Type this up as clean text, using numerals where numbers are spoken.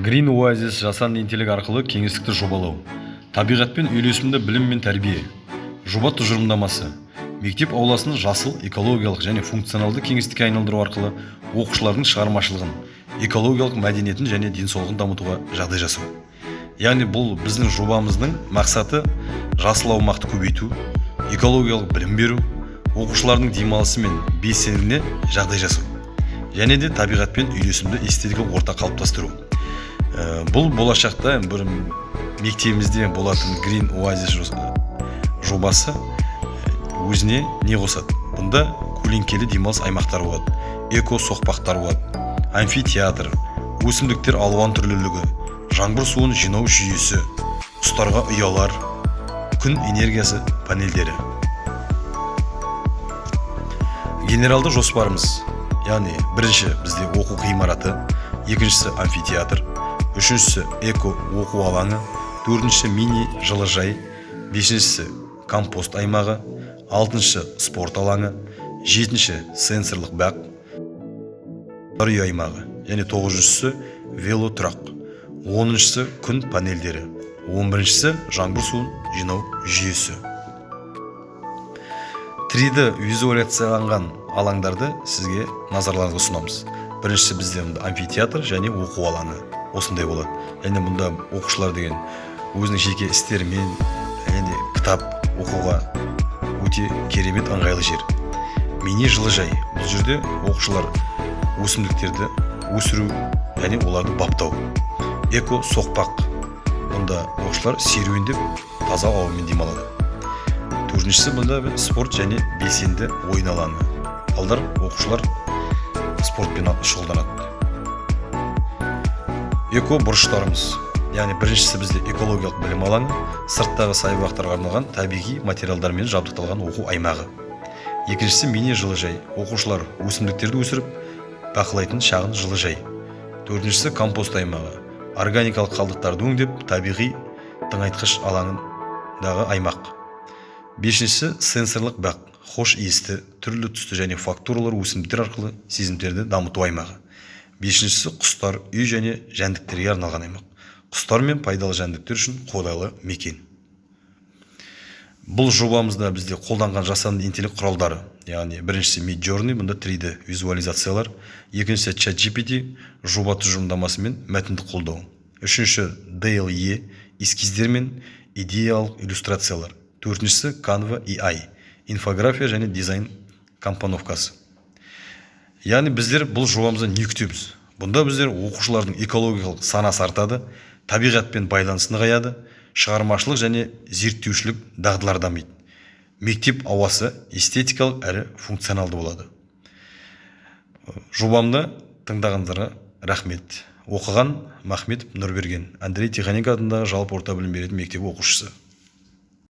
Green Oasis жасанды интеллект арқылы кеңістікті жобалау, табиғатпен үйлесімді білім мен тәрбие, жоба тұжырымдамасы, мектеп ауласын жасыл, экологиялық және функционалды кеңістікке айналдыру арқылы оқушылардың шығармашылығын, экологиялық мәдениетін және денсаулығын дамытуға жағдай жасау. Яғни бұл біздің жобамыздың мақсаты жасыл аумақты көбейту, экологиялық білім беру, оқушылардың демалысы мен белсенділігіне жағдай жасау, және де табиғатпен үйлесімді эстетикалық орта қалыптастыру. Бұл болашақта бір мектебімізде болатын Green Oasis жобасы өзіне не қосады? Бұнда көлеңкелі демалыс аймақтары болады, эко-соқпақтар болады, амфитеатр, өсімдіктер алуан түрлілігі, жаңбыр суын жинау жүйесі, құстарға ұялар, күн энергиясы панельдері. Генералды жоспарымыз, яғни бірінші бізде оқу ғимараты, екіншісі амфитеатр, үшіншісі эко оқу алаңы, төртіншісі мини жылыжай, бесіншісі компост аймағы, алтыншы спорт алаңы, жетінші сенсорлық бақ, үй аймағы, және тоғызыншысы велотұрақ, оныншысы күн панельдері, 11-шісі жаңбыр суын жинау жүйесі. 3D визуализацияланған алаңдарды сізге назарларыңызға ұсынамыз. Біріншісі бізде амфитеатр және оқу алаңы осындай болады. Және мұнда оқушылар деген өзінің жеке істерімен және кітап оқуға өте керемет ыңғайлы жер. Мини жылыжай. Бұл жерде оқушылар өсімдіктерді өсіру және оларды баптау. Эко соқпақ. Мұнда оқушылар серуендеп таза ауамен демалады. Төртіншісі мұнда спорт және белсенді ойын алаңы. Балдар оқушылар спортпен шұғылданады. Эко бұрыштарымыз. Яғни біріншісі бізде экологиялық білім алаңы, сырттағы саябақтарға арналған табиғи материалдармен жабдықталған оқу аймағы. Екіншісі мини жылыжай. Оқушылар өсімдіктерді өсіріп бақылайтын шағын жылыжай. Төртіншісі компост аймағы. Органикалық қалдықтарды өңдеп табиғи тыңайтқыш алаңындағы аймақ. Бесіншісі сенсорлық бақ. Хош иісті, түрлі түсті және фактуралар өсімдіктер арқылы сезімдерді дамыту аймағы. Бесіншісі құстар, үй және жәндіктерге арналған аймақ. Құстар мен пайдалы жәндіктер үшін қолайлы мекен. Бұл жобамызда бізде қолданған жасанды интеллект құралдары. Яғни біріншісі Midjourney, бұнда 3D визуализациялар. Екіншісі ChatGPT, жоба тұжырымдамасы мен мәтіндік қолдау. Үшінші DALL-E, эскиздер мен идеялық иллюстрациялар. Төртіншісі Canva AI, инфография және дизайн компоновкасы. Яғни біздер бұл жобамызда не күтеміз? Бұнда біздер оқушылардың экологиялық санасы артады, табиғатпен байланысын нығаяды, шығармашылық және зерттеушілік дағдылар дамиды. Мектеп ауасы эстетикалық әрі функционалды болады. Жобамды тыңдағандарға рахмет. Оқыған Махметов Нұрберген, Андрей Тихоненко атындағы жалпы орта білім беретін мектеп оқушысы.